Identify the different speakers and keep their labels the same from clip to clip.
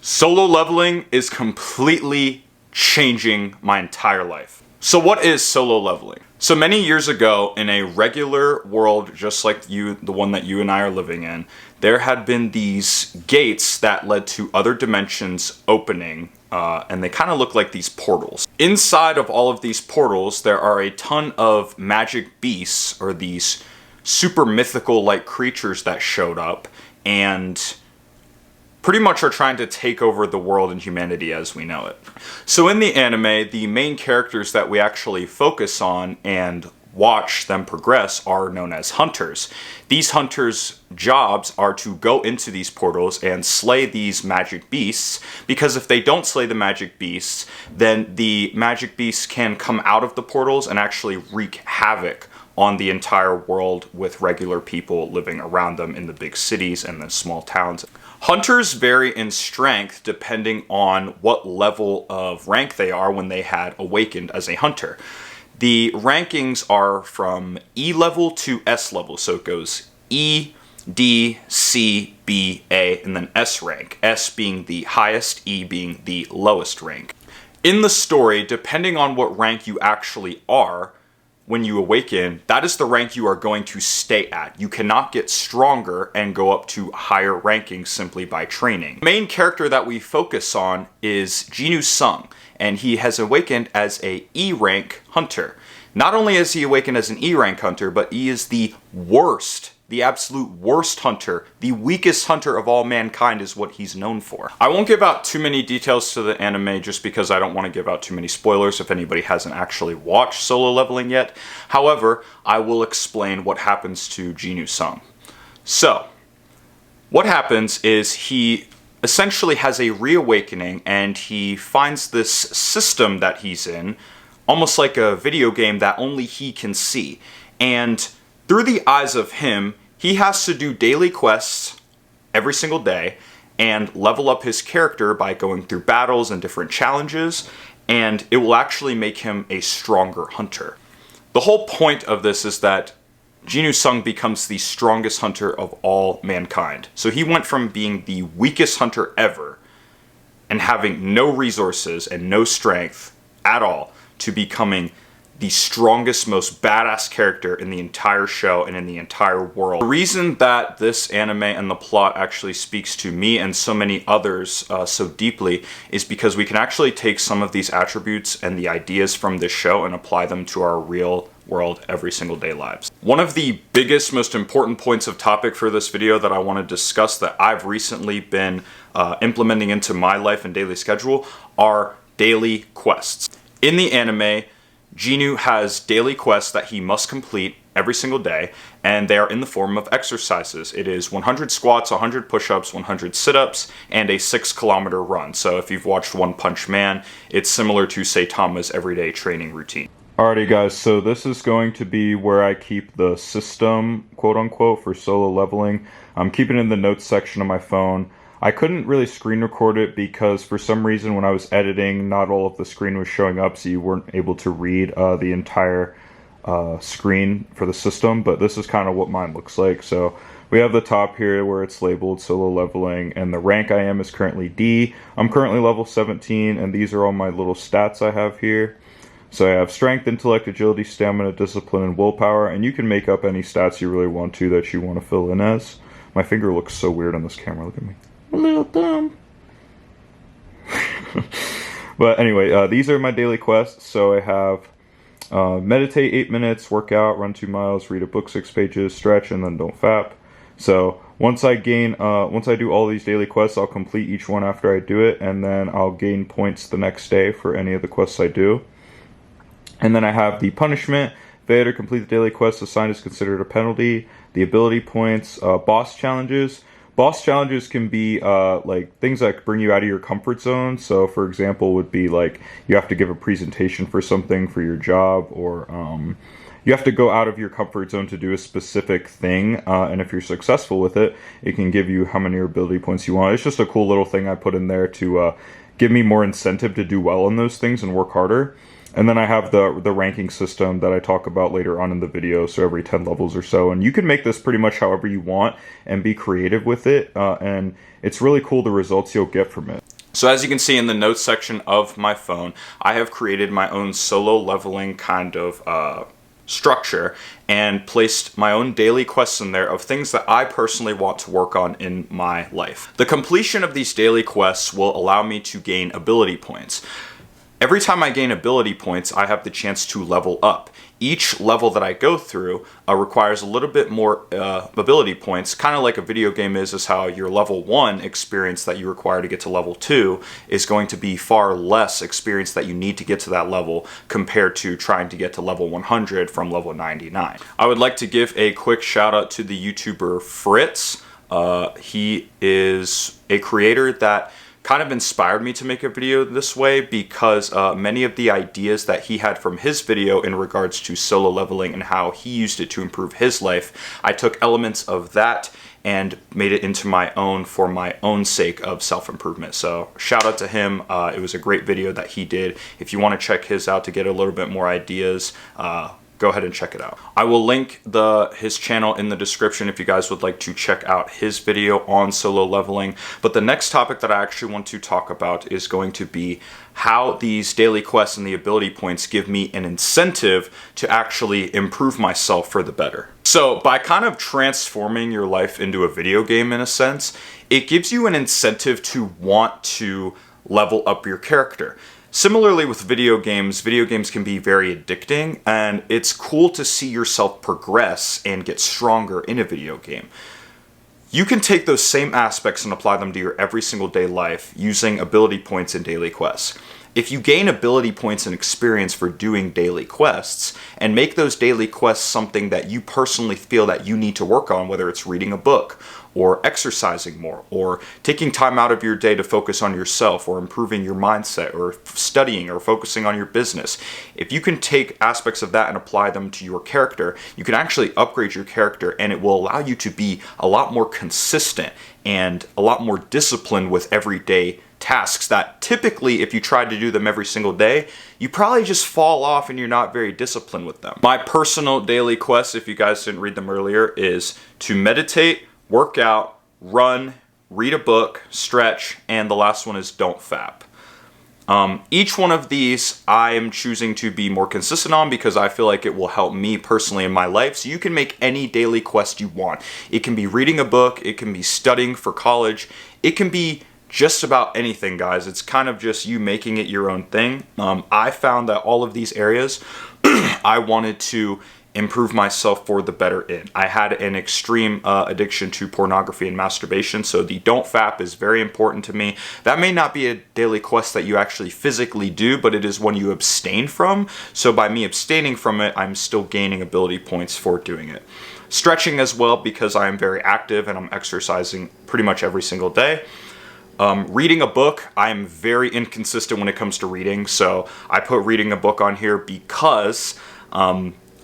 Speaker 1: Solo leveling is completely changing my entire life. So what is solo leveling? So many years ago, in a regular world just like the one that you and I are living in, there had been these gates that led to other dimensions opening, and they kind of look like these portals. Inside of all of these portals, there are a ton of magic beasts, or these super mythical-like creatures that showed up, and pretty much are trying to take over the world and humanity as we know it. So in the anime, the main characters that we actually focus on and watch them progress are known as hunters. These hunters' jobs are to go into these portals and slay these magic beasts, because if they don't slay the magic beasts, then the magic beasts can come out of the portals and actually wreak havoc on the entire world with regular people living around them in the big cities and the small towns. Hunters vary in strength depending on what level of rank they are when they had awakened as a hunter. The rankings are from E level to S level, so it goes E, D, C, B, A, and then S rank. S being the highest, E being the lowest rank. In the story, depending on what rank you actually are, when you awaken, that is the rank you are going to stay at. You cannot get stronger and go up to higher rankings simply by training. The main character that we focus on is Jinu Sung, and he has awakened as a E rank hunter. Not only has he awakened as an E rank hunter, but he is the worst, the absolute worst hunter, the weakest hunter of all mankind is what he's known for. I won't give out too many details to the anime just because I don't want to give out too many spoilers if anybody hasn't actually watched Solo Leveling yet. However, I will explain what happens to Jinu Sung. So, what happens is he essentially has a reawakening and he finds this system that he's in, almost like a video game that only he can see. And through the eyes of him, he has to do daily quests every single day and level up his character by going through battles and different challenges, and it will actually make him a stronger hunter. The whole point of this is that Jinu Sung becomes the strongest hunter of all mankind. So he went from being the weakest hunter ever and having no resources and no strength at all to becoming the strongest, most badass character in the entire show and in the entire world. The reason that this anime and the plot actually speaks to me and so many others so deeply is because we can actually take some of these attributes and the ideas from this show and apply them to our real world every single day lives. One of the biggest, most important points of topic for this video that I want to discuss that I've recently been implementing into my life and daily schedule are daily quests. In the anime, Jinu has daily quests that he must complete every single day, and they are in the form of exercises. It is 100 squats, 100 push-ups, 100 sit-ups, and a 6-kilometer run. So if you've watched One Punch Man, it's similar to Saitama's everyday training routine. Alrighty guys, so this is going to be where I keep the system, quote-unquote, for solo leveling. I'm keeping it in the notes section of my phone. I couldn't really screen record it because for some reason when I was editing, not all of the screen was showing up, so you weren't able to read the entire screen for the system, but this is kind of what mine looks like. So we have the top here where it's labeled solo leveling, and the rank I am is currently D. I'm currently level 17, and these are all my little stats I have here. So I have strength, intellect, agility, stamina, discipline, and willpower, and you can make up any stats you really want to that you want to fill in as. My finger looks so weird on this camera, look at me. A little thumb. But anyway, these are my daily quests. So I have meditate 8 minutes, work out, run 2 miles, read a book 6 pages, stretch, and then don't fap. So once I do all these daily quests, I'll complete each one after I do it, and then I'll gain points the next day for any of the quests I do. And then I have the punishment. Failure to complete the daily quest assigned is considered a penalty. The ability points, boss challenges. Boss challenges can be like things that bring you out of your comfort zone. So for example would be like you have to give a presentation for something for your job, or you have to go out of your comfort zone to do a specific thing, and if you're successful with it, it can give you how many ability points you want. It's just a cool little thing I put in there to give me more incentive to do well in those things and work harder. And then I have the ranking system that I talk about later on in the video, so every 10 levels or so. And you can make this pretty much however you want and be creative with it, and it's really cool the results you'll get from it. So as you can see in the notes section of my phone, I have created my own solo leveling kind of structure and placed my own daily quests in there of things that I personally want to work on in my life. The completion of these daily quests will allow me to gain ability points. Every time I gain ability points, I have the chance to level up. Each level that I go through requires a little bit more ability points, kind of like a video game is how your level 1 experience that you require to get to level 2 is going to be far less experience that you need to get to that level compared to trying to get to level 100 from level 99. I would like to give a quick shout out to the YouTuber Fritz. He is a creator that kind of inspired me to make a video this way because many of the ideas that he had from his video in regards to solo leveling and how he used it to improve his life, I took elements of that and made it into my own for my own sake of self-improvement. So shout out to him. It was a great video that he did. If you want to check his out to get a little bit more ideas, go ahead and check it out. I will link his channel in the description if you guys would like to check out his video on solo leveling. But the next topic that I actually want to talk about is going to be how these daily quests and the ability points give me an incentive to actually improve myself for the better. So by kind of transforming your life into a video game in a sense, it gives you an incentive to want to level up your character. Similarly with video games can be very addicting, and it's cool to see yourself progress and get stronger in a video game. You can take those same aspects and apply them to your every single day life using ability points and daily quests. If you gain ability points and experience for doing daily quests, and make those daily quests something that you personally feel that you need to work on, whether it's reading a book, or exercising more, or taking time out of your day to focus on yourself, or improving your mindset, or studying, or focusing on your business. If you can take aspects of that and apply them to your character, you can actually upgrade your character, and it will allow you to be a lot more consistent and a lot more disciplined with everyday tasks that typically, if you try to do them every single day, you probably just fall off and you're not very disciplined with them. My personal daily quest, if you guys didn't read them earlier, is to meditate, work out, run, read a book, stretch, and the last one is don't fap. Each one of these I am choosing to be more consistent on because I feel like it will help me personally in my life. So you can make any daily quest you want. It can be reading a book, it can be studying for college, it can be just about anything, guys. It's kind of just you making it your own thing. I found that all of these areas I wanted to improve myself for the better in. I had an extreme addiction to pornography and masturbation, so the don't fap is very important to me. That may not be a daily quest that you actually physically do, but it is one you abstain from. So by me abstaining from it, I'm still gaining ability points for doing it. Stretching as well, because I am very active and I'm exercising pretty much every single day. Reading a book, I am very inconsistent when it comes to reading, so I put reading a book on here because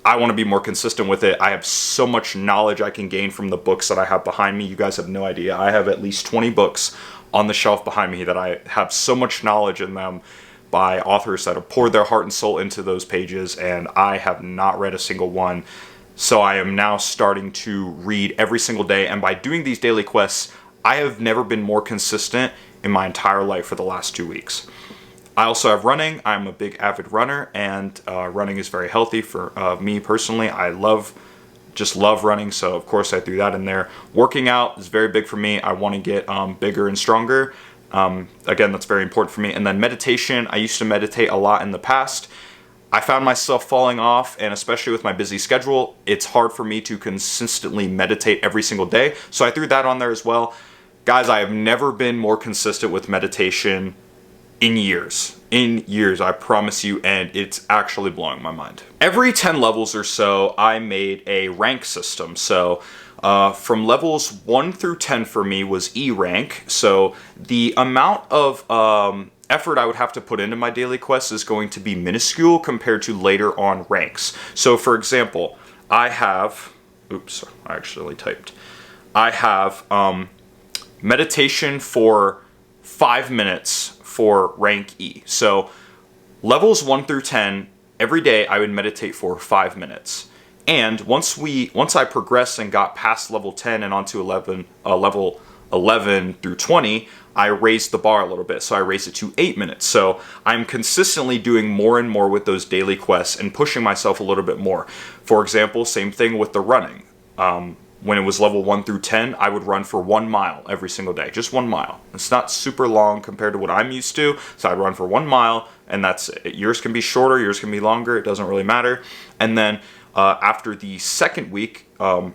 Speaker 1: I want to be more consistent with it. I have so much knowledge I can gain from the books that I have behind me. You guys have no idea. I have at least 20 books on the shelf behind me that I have so much knowledge in them by authors that have poured their heart and soul into those pages, and I have not read a single one. So I am now starting to read every single day, and by doing these daily quests, I have never been more consistent in my entire life for the last 2 weeks. I also have running. I'm a big avid runner, and running is very healthy for me personally. I just love running, so of course I threw that in there. Working out is very big for me. I want to get bigger and stronger. Again, that's very important for me. And then meditation. I used to meditate a lot in the past. I found myself falling off, and especially with my busy schedule, it's hard for me to consistently meditate every single day. So I threw that on there as well. Guys, I have never been more consistent with meditation in years, I promise you, and it's actually blowing my mind. Every 10 levels or so, I made a rank system. So from levels 1 through 10 for me was E rank. So the amount of effort I would have to put into my daily quests is going to be minuscule compared to later on ranks. So for example, I have, oops, I actually typed. I have meditation for 5 minutes for rank E. So levels 1 through 10, every day I would meditate for 5 minutes. And once I progressed and got past level 10 and onto level 11 through 20, I raised the bar a little bit, so I raised it to 8 minutes. So I'm consistently doing more and more with those daily quests and pushing myself a little bit more. For example, same thing with the running. When it was level 1 through 10, I would run for 1 mile every single day, just 1 mile. It's not super long compared to what I'm used to, so I'd run for 1 mile, and that's it. Yours can be shorter, yours can be longer, it doesn't really matter. And then after the second week, when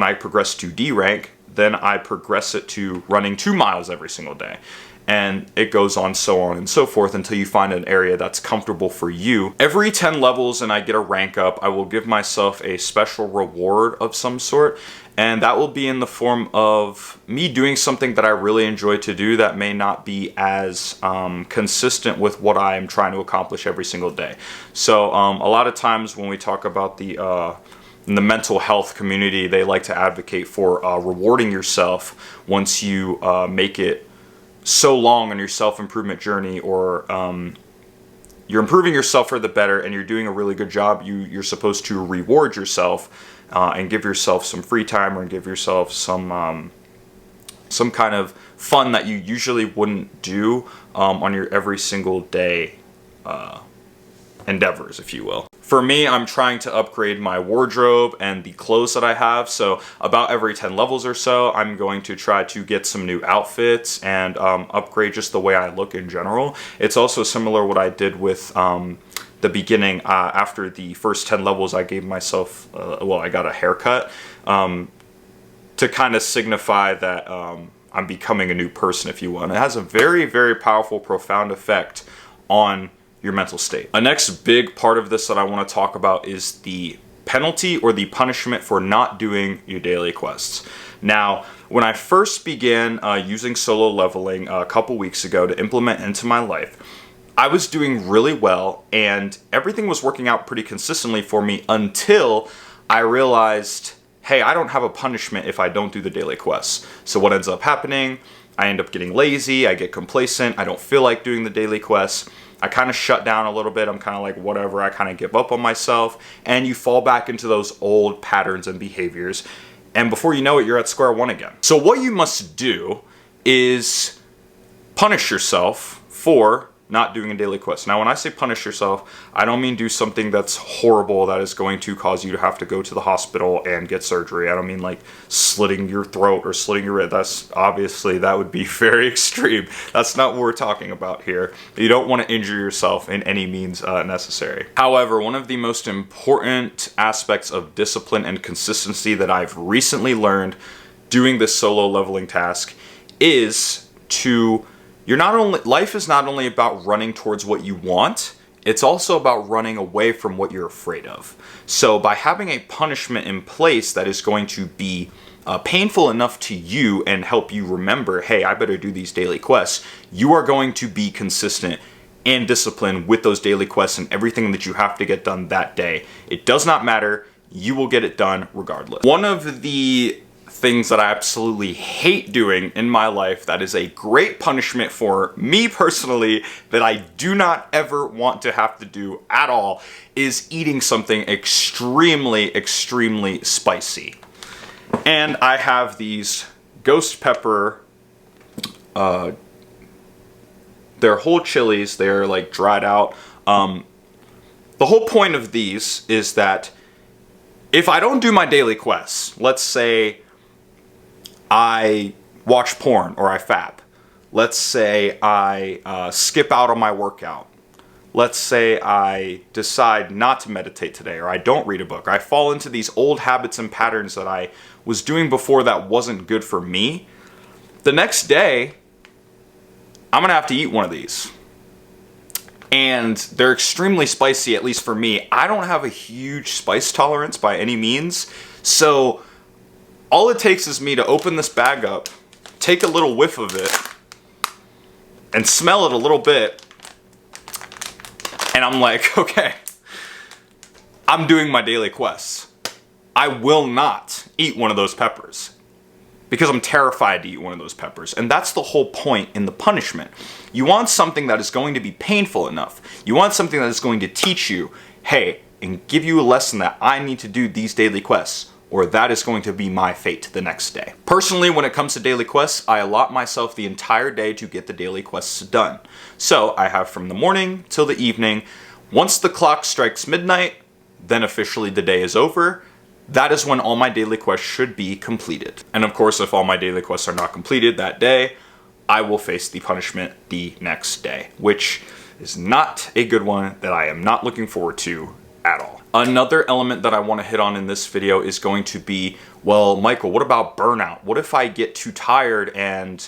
Speaker 1: I progress to D rank, then I progress it to running 2 miles every single day. And it goes on and so forth until you find an area that's comfortable for you. Every 10 levels and I get a rank up, I will give myself a special reward of some sort, and that will be in the form of me doing something that I really enjoy to do that may not be as consistent with what I'm trying to accomplish every single day. So a lot of times when we talk about in the mental health community, they like to advocate for rewarding yourself once you make it so long on your self-improvement journey, or you're improving yourself for the better and you're doing a really good job. You're supposed to reward yourself and give yourself some free time, or give yourself some kind of fun that you usually wouldn't do on your every single day endeavors, if you will. For me, I'm trying to upgrade my wardrobe and the clothes that I have. So about every 10 levels or so, I'm going to try to get some new outfits and upgrade just the way I look in general. It's also similar what I did with the beginning. After the first 10 levels, I gave myself, I got a haircut to kind of signify that I'm becoming a new person, if you will. And it has a very, very powerful, profound effect on your mental state. A next big part of this that I want to talk about is the penalty or the punishment for not doing your daily quests. Now, when I first began using solo leveling a couple weeks ago to implement into my life, I was doing really well and everything was working out pretty consistently for me until I realized, hey, I don't have a punishment if I don't do the daily quests. So what ends up happening, I end up getting lazy, I get complacent, I don't feel like doing the daily quests. I kind of shut down a little bit. I'm kind of like, whatever, I kind of give up on myself. And you fall back into those old patterns and behaviors. And before you know it, you're at square one again. So what you must do is punish yourself for not doing a daily quest. Now, when I say punish yourself, I don't mean do something that's horrible that is going to cause you to have to go to the hospital and get surgery. I don't mean like slitting your throat or slitting your wrist. That's obviously, that would be very extreme. That's not what we're talking about here. You don't want to injure yourself in any means necessary. However, one of the most important aspects of discipline and consistency that I've recently learned doing this solo leveling task is to life is not only about running towards what you want, it's also about running away from what you're afraid of. So by having a punishment in place that is going to be painful enough to you and help you remember, hey, I better do these daily quests, you are going to be consistent and disciplined with those daily quests and everything that you have to get done that day. It does not matter, you will get it done regardless. One of the things that I absolutely hate doing in my life that is a great punishment for me personally that I do not ever want to have to do at all is eating something extremely, extremely spicy. And I have these ghost pepper, they're whole chilies, they're like dried out. The whole point of these is that if I don't do my daily quests, let's say I watch porn or I fap. Let's say I skip out on my workout. Let's say I decide not to meditate today, or I don't read a book. I fall into these old habits and patterns that I was doing before that wasn't good for me. The next day, I'm gonna have to eat one of these. And they're extremely spicy, at least for me. I don't have a huge spice tolerance by any means. So all it takes is me to open this bag up, take a little whiff of it, and smell it a little bit, and I'm like, okay, I'm doing my daily quests. I will not eat one of those peppers because I'm terrified to eat one of those peppers. And that's the whole point in the punishment. You want something that is going to be painful enough. You want something that is going to teach you, hey, and give you a lesson that I need to do these daily quests. or that is going to be my fate the next day. Personally, when it comes to daily quests, I allot myself the entire day to get the daily quests done. So I have from the morning till the evening. Once the clock strikes midnight, then officially the day is over. That is when all my daily quests should be completed. And of course, if all my daily quests are not completed that day, I will face the punishment the next day, which is not a good one that I am not looking forward to at all. Another element that I want to hit on in this video is going to be, well, Michael, what about burnout? What if I get too tired and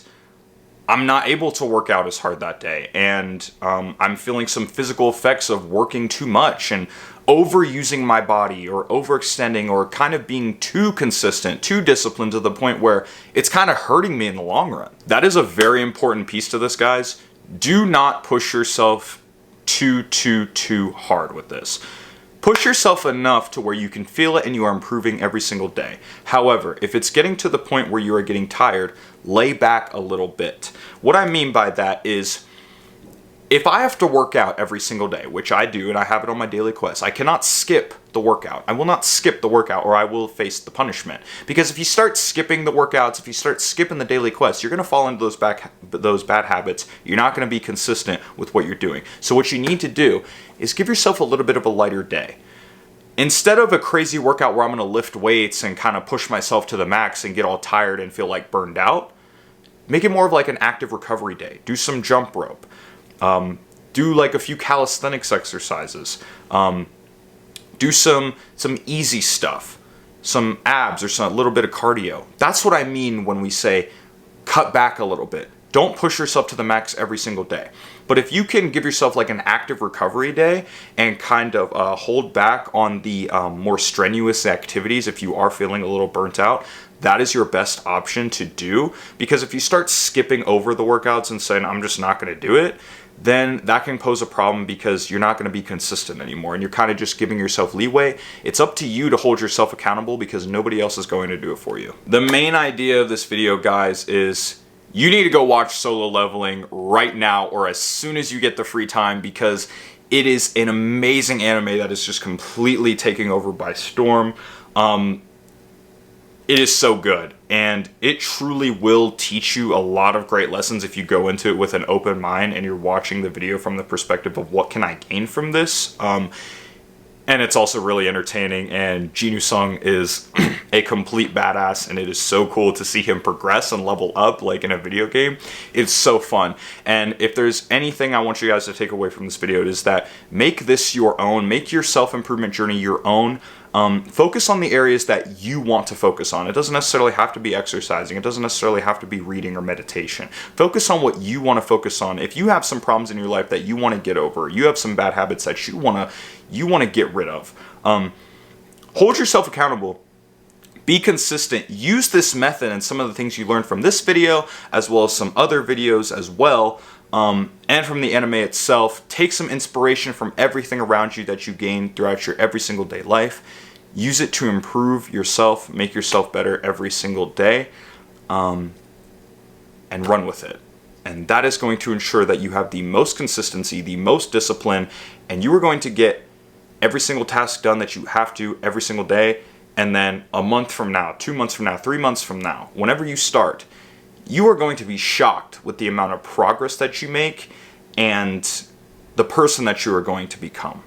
Speaker 1: I'm not able to work out as hard that day, and I'm feeling some physical effects of working too much and overusing my body or overextending or kind of being too consistent, too disciplined to the point where it's kind of hurting me in the long run? That is a very important piece to this, guys. Do not push yourself too hard with this. Push yourself enough to where you can feel it and you are improving every single day. However, if it's getting to the point where you are getting tired, lay back a little bit. What I mean by that is, if I have to work out every single day, which I do and I have it on my daily quest, I cannot skip the workout. I will not skip the workout or I will face the punishment. Because if you start skipping the workouts, if you start skipping the daily quests, you're going to fall into those bad habits. You're not going to be consistent with what you're doing. So what you need to do is give yourself a little bit of a lighter day. Instead of a crazy workout where I'm going to lift weights and kind of push myself to the max and get all tired and feel like burned out, make it more of like an active recovery day. Do some jump rope. Do like a few calisthenics exercises. Do some easy stuff, some abs or a little bit of cardio. That's what I mean when we say cut back a little bit. Don't push yourself to the max every single day. But if you can give yourself like an active recovery day and kind of hold back on the more strenuous activities if you are feeling a little burnt out, that is your best option to do. Because if you start skipping over the workouts and saying, I'm just not going to do it, then that can pose a problem because you're not going to be consistent anymore and you're kind of just giving yourself leeway. It's up to you to hold yourself accountable because nobody else is going to do it for you. The main idea of this video, guys, is you need to go watch Solo Leveling right now or as soon as you get the free time, because it is an amazing anime that is just completely taking over by storm. It is so good, and it truly will teach you a lot of great lessons if you go into it with an open mind and you're watching the video from the perspective of what can I gain from this. And it's also really entertaining, and Jinu Sung is a complete badass, and it is so cool to see him progress and level up like in a video game. It's so fun. And if there's anything I want you guys to take away from this video, it is that make this your own, make your self-improvement journey your own. Focus on the areas that you want to focus on. It doesn't necessarily have to be exercising. It doesn't necessarily have to be reading or meditation. Focus on what you want to focus on. If you have some problems in your life that you want to get over, you have some bad habits that you want to get rid of, hold yourself accountable. Be consistent. Use this method and some of the things you learned from this video, as well as some other videos as well, and from the anime itself. Take some inspiration from everything around you that you gain throughout your every single day life. Use it to improve yourself, make yourself better every single day, and run with it. And that is going to ensure that you have the most consistency, the most discipline, and you are going to get every single task done that you have to every single day. And then a month from now, 2 months from now, 3 months from now, whenever you start, you are going to be shocked with the amount of progress that you make and the person that you are going to become.